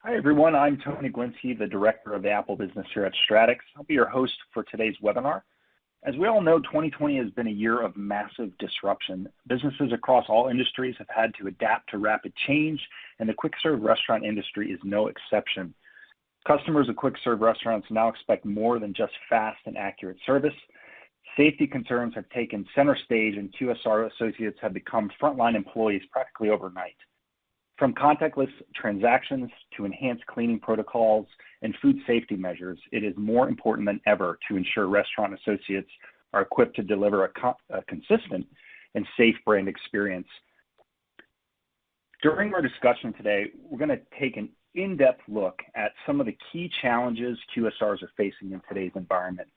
Hi, everyone. I'm Tony Glinski, the Director of the Apple Business here at Stratix. I'll be your host for today's webinar. As we all know, 2020 has been a year of massive disruption. Businesses across all industries have had to adapt to rapid change, and the quick-serve restaurant industry is no exception. Customers of quick-serve restaurants now expect more than just fast and accurate service. Safety concerns have taken center stage, and QSR associates have become frontline employees practically overnight. From contactless transactions to enhanced cleaning protocols and food safety measures, it is more important than ever to ensure restaurant associates are equipped to deliver a consistent and safe brand experience. During our discussion today, we're going to take an in-depth look at some of the key challenges QSRs are facing in today's environment,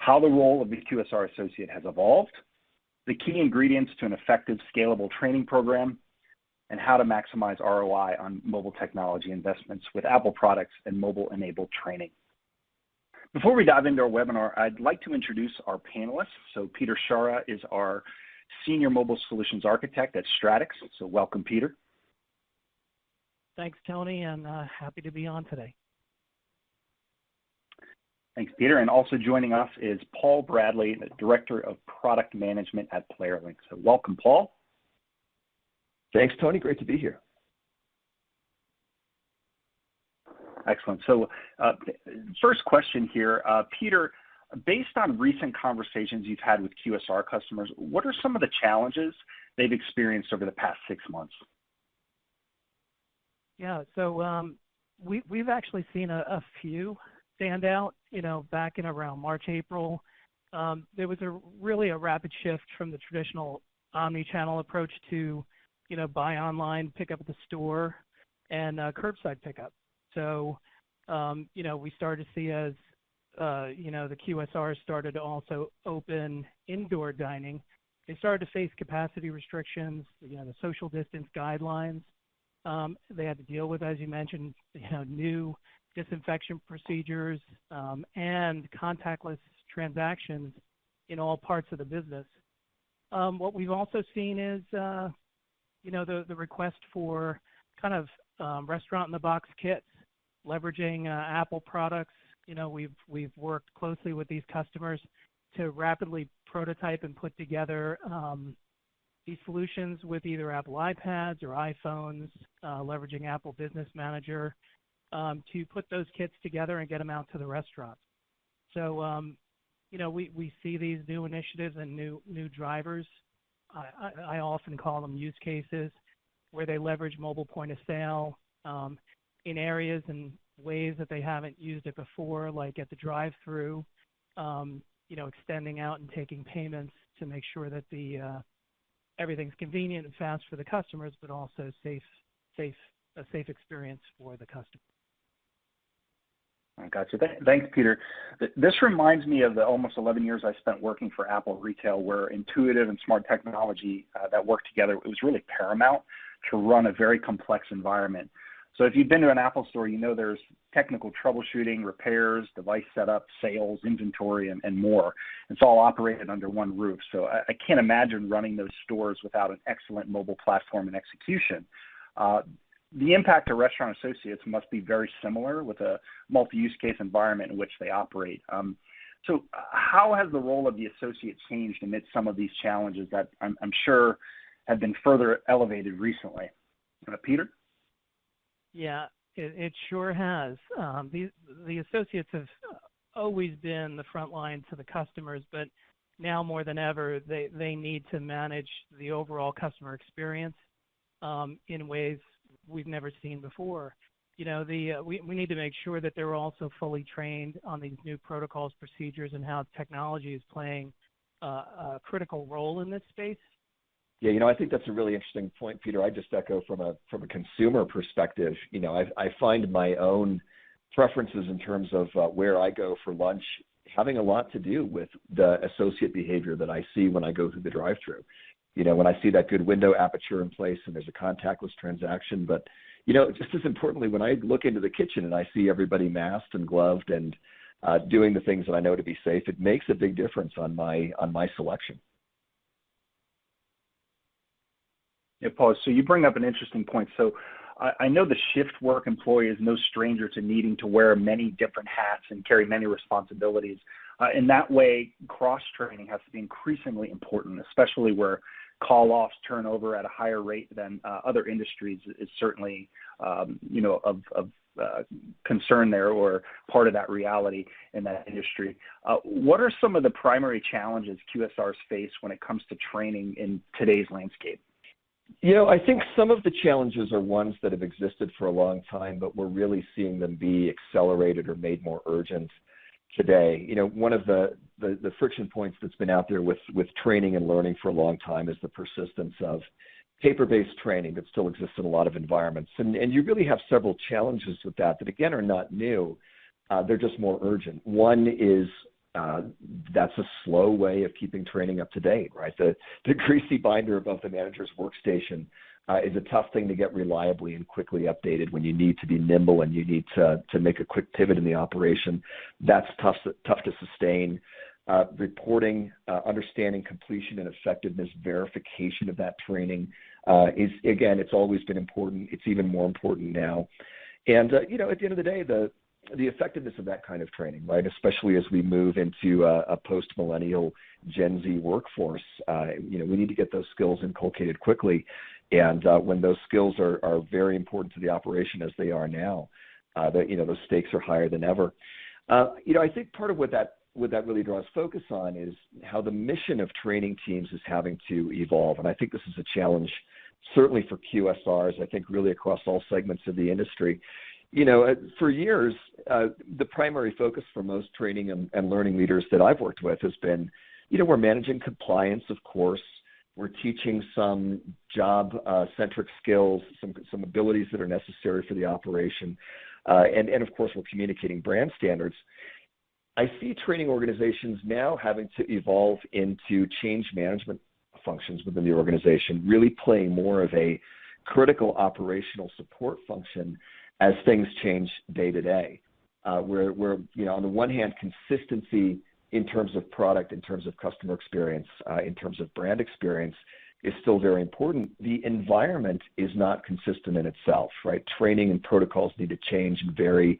how the role of the QSR associate has evolved, the key ingredients to an effective, scalable training program, and how to maximize ROI on mobile technology investments with Apple products and mobile-enabled training. Before we dive into our webinar, I'd like to introduce our panelists. So Peter Shara is our Senior Mobile Solutions Architect at Stratix. So welcome, Peter. Thanks, Tony, and happy to be on today. Thanks, Peter. And also joining us is Paul Bradley, the Director of Product Management at PlayerLync. So welcome, Paul. Thanks, Tony. Great to be here. Excellent. So first question here, Peter, based on recent conversations you've had with QSR customers, what are some of the challenges they've experienced over the past 6 months? Yeah, so we've actually seen a few stand out, back in around March, April. There was really a rapid shift from the traditional omni-channel approach to buy online, pick up at the store, and curbside pickup. So, we started to see as, the QSRs started to also open indoor dining, they started to face capacity restrictions, the social distance guidelines. They had to deal with, as you mentioned, new disinfection procedures and contactless transactions in all parts of the business. What we've also seen is the request for kind of restaurant-in-the-box kits, leveraging Apple products. We've worked closely with these customers to rapidly prototype and put together these solutions with either Apple iPads or iPhones, leveraging Apple Business Manager, to put those kits together and get them out to the restaurants. So, we see these new initiatives and new drivers. I often call them use cases where they leverage mobile point of sale in areas and ways that they haven't used it before, like at the drive-through, extending out and taking payments to make sure that everything's convenient and fast for the customers, but also a safe experience for the customer. I got you. Thanks, Peter. This reminds me of the almost 11 years I spent working for Apple Retail, where intuitive and smart technology that worked together, it was really paramount to run a very complex environment. So if you've been to an Apple store, there's technical troubleshooting, repairs, device setup, sales, inventory, and more. It's all operated under one roof. So I can't imagine running those stores without an excellent mobile platform and execution. The impact to restaurant associates must be very similar with a multi-use case environment in which they operate. So how has the role of the associate changed amidst some of these challenges that I'm sure have been further elevated recently? Peter? Yeah, it sure has. The associates have always been the front line to the customers, but now more than ever, they need to manage the overall customer experience in ways we've never seen before. We need to make sure that they're also fully trained on these new protocols, procedures, and how technology is playing a critical role in this space. Yeah, I think that's a really interesting point, Peter. I just echo from a consumer perspective. I find my own preferences in terms of where I go for lunch having a lot to do with the associate behavior that I see when I go through the drive-thru. When I see that good window aperture in place and there's a contactless transaction. But, just as importantly, when I look into the kitchen and I see everybody masked and gloved and doing the things that I know to be safe, it makes a big difference on my selection. Yeah, Paul, so you bring up an interesting point. So I know the shift work employee is no stranger to needing to wear many different hats and carry many responsibilities. In that way, cross-training has to be increasingly important, especially where call-offs turnover at a higher rate than other industries is certainly, of concern there, or part of that reality in that industry. What are some of the primary challenges QSRs face when it comes to training in today's landscape? I think some of the challenges are ones that have existed for a long time, but we're really seeing them be accelerated or made more urgent today. One of the friction points that's been out there with training and learning for a long time is the persistence of paper-based training that still exists in a lot of environments. And you really have several challenges with that again, are not new. They're just more urgent. One is that's a slow way of keeping training up to date, right? The greasy binder above the manager's workstation is a tough thing to get reliably and quickly updated when you need to be nimble and you need to make a quick pivot in the operation. That's tough to sustain. Reporting, understanding completion and effectiveness, verification of that training is, again, it's always been important. It's even more important now. And, at the end of the day, the effectiveness of that kind of training, right, especially as we move into a post-millennial Gen Z workforce, we need to get those skills inculcated quickly. And when those skills are very important to the operation as they are now, those stakes are higher than ever. I think part of what that really draws focus on is how the mission of training teams is having to evolve. And I think this is a challenge certainly for QSRs, I think really across all segments of the industry. For years, the primary focus for most training and learning leaders that I've worked with has been, we're managing compliance, of course. We're teaching some job-centric skills, some abilities that are necessary for the operation. And of course, we're communicating brand standards. I see training organizations now having to evolve into change management functions within the organization, really playing more of a critical operational support function as things change day to day, where on the one hand, consistency in terms of product, in terms of customer experience, in terms of brand experience is still very important. The environment is not consistent in itself, right? Training and protocols need to change and vary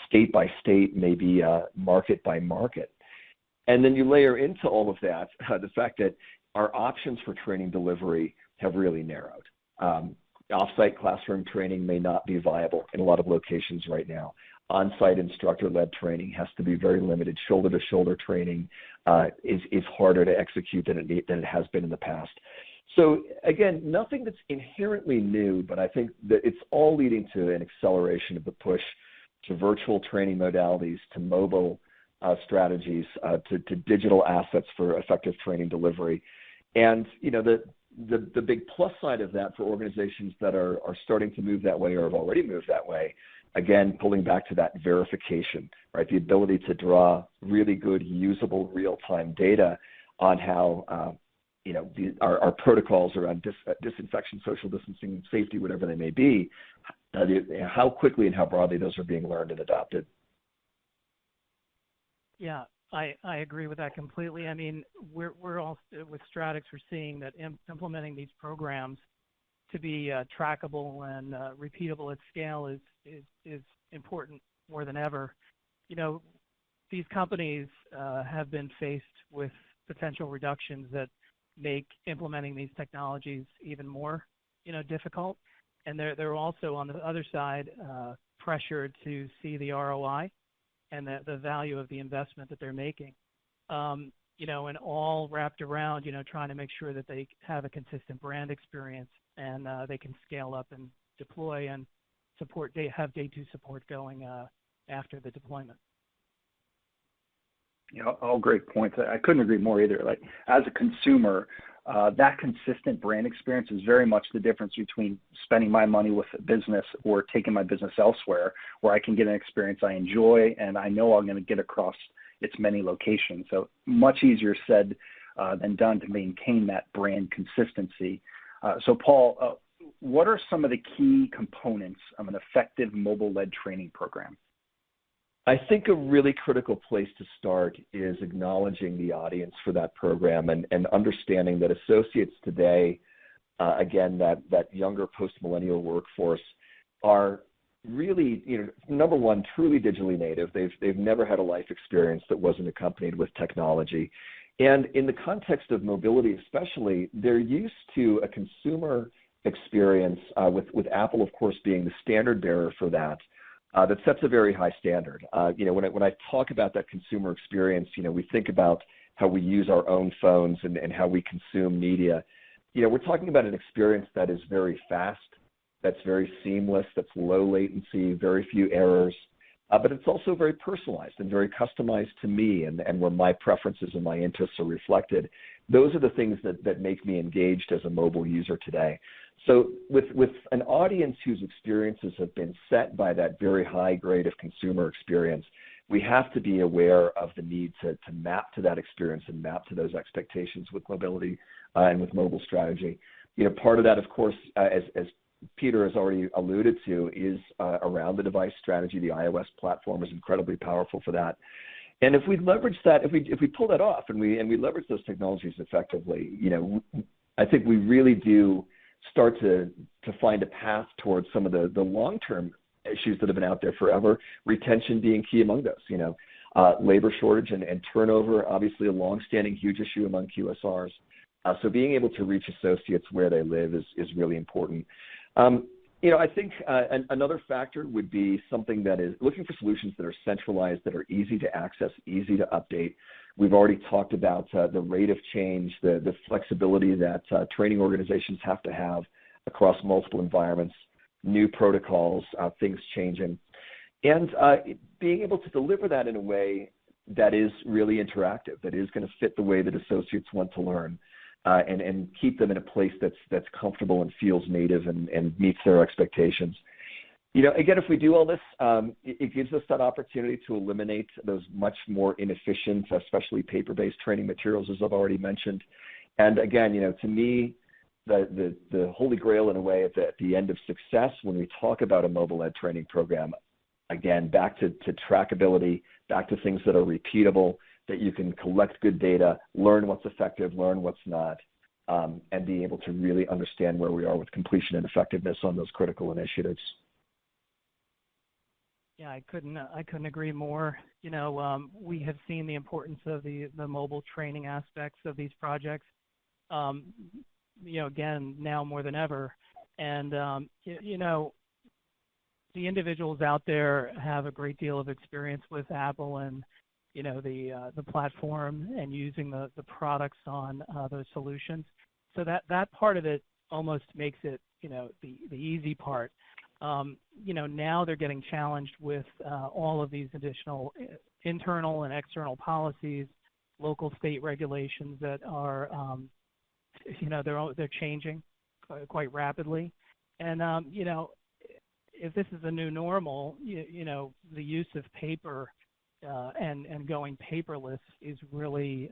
state by state, maybe market by market. And then you layer into all of that the fact that our options for training delivery have really narrowed. Off-site classroom training may not be viable in a lot of locations right now. On-site instructor-led training has to be very limited. Shoulder-to-shoulder training is harder to execute than it has been in the past. So again, nothing that's inherently new, but I think that it's all leading to an acceleration of the push to virtual training modalities, to mobile strategies, to digital assets for effective training delivery. And, the big plus side of that for organizations that are starting to move that way or have already moved that way, again, pulling back to that verification, right? The ability to draw really good, usable, real-time data on how, our protocols around disinfection, social distancing, safety, whatever they may be, how quickly and how broadly those are being learned and adopted. Yeah, I agree with that completely. I mean, we're all with Stratix, we're seeing that implementing these programs to be trackable and repeatable at scale is important more than ever. These companies have been faced with potential reductions that make implementing these technologies even more, difficult. And they're also on the other side pressured to see the ROI and the value of the investment that they're making. And all wrapped around, trying to make sure that they have a consistent brand experience and they can scale up and deploy and support. They have day two support going after the deployment. All great points. I couldn't agree more either. Like, as a consumer, that consistent brand experience is very much the difference between spending my money with a business or taking my business elsewhere, where I can get an experience I enjoy and I know I'm going to get across its many locations. So much easier said than done to maintain that brand consistency. So Paul, what are some of the key components of an effective mobile-led training program? I think a really critical place to start is acknowledging the audience for that program and understanding that associates today, again, that younger post-millennial workforce, are really, number one, truly digitally native. They've never had a life experience that wasn't accompanied with technology. And in the context of mobility especially, they're used to a consumer experience, with Apple, of course, being the standard bearer for that, that sets a very high standard. When I talk about that consumer experience, we think about how we use our own phones and how we consume media. We're talking about an experience that is very fast, that's very seamless, that's low latency, very few errors, but it's also very personalized and very customized to me and where my preferences and my interests are reflected. Those are the things that make me engaged as a mobile user today. So with an audience whose experiences have been set by that very high grade of consumer experience, we have to be aware of the need to map to that experience and map to those expectations with mobility and with mobile strategy. Part of that, of course, as Peter has already alluded to, is around the device strategy. The iOS platform is incredibly powerful for that. And if we leverage that, if we pull that off and we leverage those technologies effectively, I think we really do start to find a path towards some of the long-term issues that have been out there forever, retention being key among those. Labor shortage and turnover, obviously a long-standing huge issue among QSRs. So being able to reach associates where they live is really important. I think another factor would be something that is looking for solutions that are centralized, that are easy to access, easy to update. We've already talked about the rate of change, the flexibility that training organizations have to have across multiple environments, new protocols, things changing, and being able to deliver that in a way that is really interactive, that is going to fit the way that associates want to learn. And keep them in a place that's comfortable and feels native and meets their expectations. Again, if we do all this, it gives us that opportunity to eliminate those much more inefficient, especially paper-based training materials, as I've already mentioned. And again, to me, the holy grail in a way at the end of success when we talk about a mobile ed training program, again, back to trackability, back to things that are repeatable, that you can collect good data, learn what's effective, learn what's not, and be able to really understand where we are with completion and effectiveness on those critical initiatives. Yeah, I couldn't agree more. We have seen the importance of the mobile training aspects of these projects. Again, now more than ever, and the individuals out there have a great deal of experience with Apple and the platform and using the products on those solutions. So that part of it almost makes it, the easy part. Now they're getting challenged with all of these additional internal and external policies, local state regulations that are, they're changing quite rapidly. And, if this is a new normal, the use of paper and going paperless is really,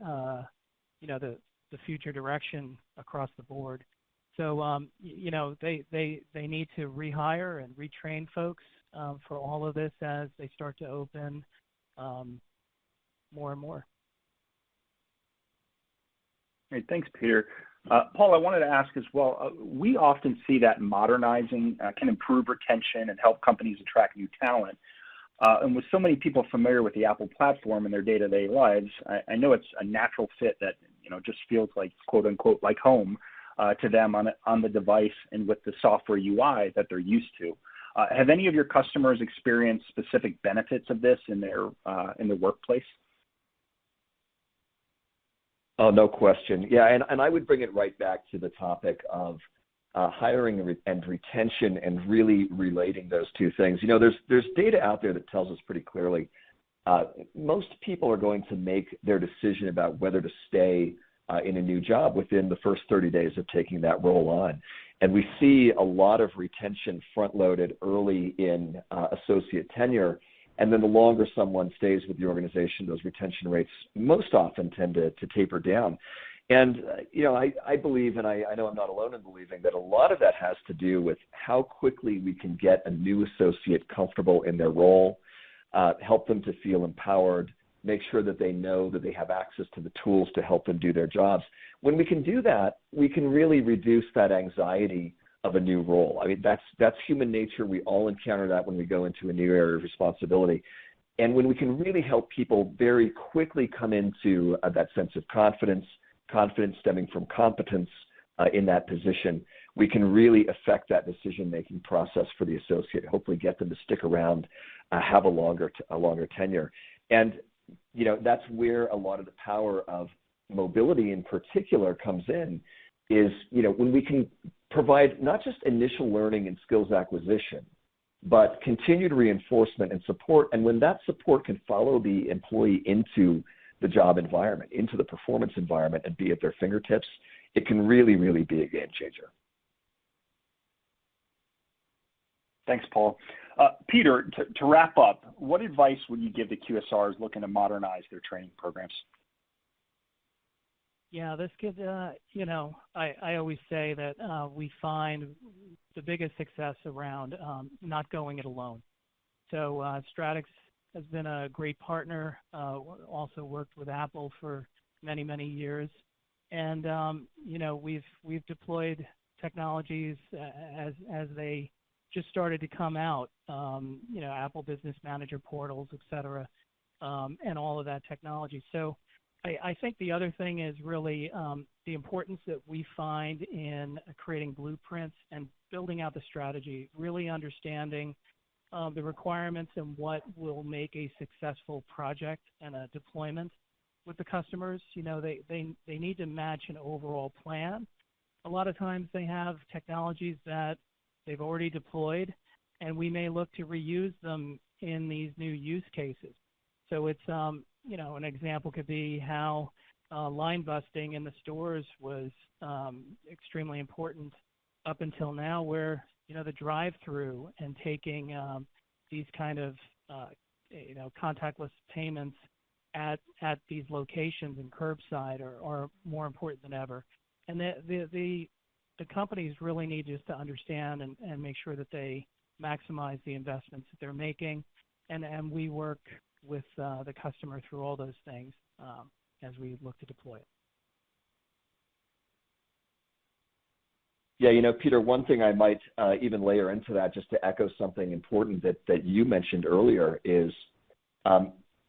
the future direction across the board. So, they need to rehire and retrain folks for all of this as they start to open more and more. Great, thanks, Peter. Paul, I wanted to ask as well, we often see that modernizing can improve retention and help companies attract new talent. And with so many people familiar with the Apple platform in their day-to-day lives, I know it's a natural fit that just feels like quote unquote like home to them on the device and with the software UI that they're used to. Have any of your customers experienced specific benefits of this in their workplace? Oh, no question. Yeah, and I would bring it right back to the topic of hiring and retention and really relating those two things. There's data out there that tells us pretty clearly most people are going to make their decision about whether to stay in a new job within the first 30 days of taking that role on. And we see a lot of retention front-loaded early in associate tenure. And then the longer someone stays with the organization, those retention rates most often tend to taper down. And, I believe, and I know I'm not alone in believing, that a lot of that has to do with how quickly we can get a new associate comfortable in their role, help them to feel empowered, make sure that they know that they have access to the tools to help them do their jobs. When we can do that, we can really reduce that anxiety of a new role. I mean, that's human nature. We all encounter that when we go into a new area of responsibility. And when we can really help people very quickly come into that sense of confidence stemming from competence in that position, we can really affect that decision-making process for the associate, hopefully get them to stick around, have a longer tenure. And, you know, that's where a lot of the power of mobility in particular comes in, is, you know, when we can provide not just initial learning and skills acquisition, but continued reinforcement and support. And when that support can follow the employee into the job environment, into the performance environment, and be at their fingertips, it can really, really be a game changer. Thanks, Paul. Peter, to wrap up, what advice would you give to QSRs looking to modernize their training programs? Yeah, this could, you know, I always say that we find the biggest success around not going it alone. So Stratix has been a great partner, also worked with Apple for many, many years. And, you know, we've deployed technologies as they just started to come out, you know, Apple Business Manager portals, et cetera, and all of that technology. So I think the other thing is really the importance that we find in creating blueprints and building out the strategy, really understanding the requirements and what will make a successful project and a deployment with the customers. You know, they need to match an overall plan. A lot of times they have technologies that they've already deployed, and we may look to reuse them in these new use cases. So it's, you know, an example could be how line busting in the stores was extremely important up until now, where, you know, the drive-through and taking these kind of, you know, contactless payments at these locations and curbside are more important than ever. And the companies really need just to understand and make sure that they maximize the investments that they're making. And we work with the customer through all those things as we look to deploy it. Yeah, you know, Peter, one thing I might even layer into that, just to echo something important that you mentioned earlier, is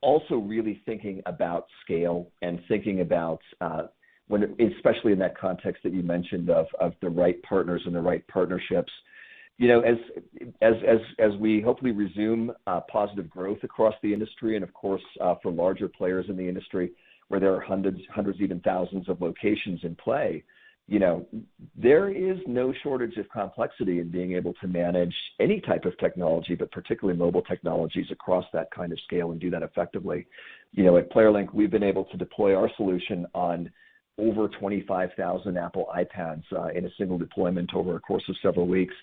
also really thinking about scale and thinking about especially in that context that you mentioned of the right partners and the right partnerships. You know, as we hopefully resume positive growth across the industry, and of course for larger players in the industry where there are hundreds, even thousands of locations in play, you know, there is no shortage of complexity in being able to manage any type of technology, but particularly mobile technologies across that kind of scale and do that effectively. You know, at PlayerLync, we've been able to deploy our solution on over 25,000 Apple iPads in a single deployment over a course of several weeks.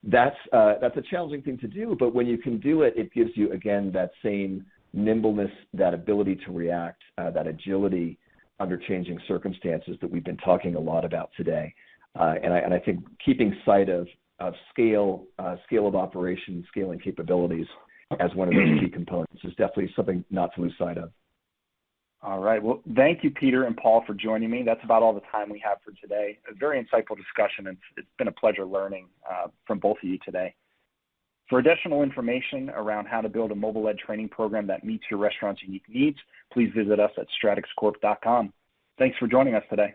That's a challenging thing to do, but when you can do it, it gives you, again, that same nimbleness, that ability to react, that agility under changing circumstances that we've been talking a lot about today. And I think keeping sight of scale of operation, scaling capabilities as one of those key components is definitely something not to lose sight of. All right. Well, thank you, Peter and Paul, for joining me. That's about all the time we have for today. A very insightful discussion, and it's been a pleasure learning from both of you today. For additional information around how to build a mobile-led training program that meets your restaurant's unique needs, please visit us at stratixcorp.com. Thanks for joining us today.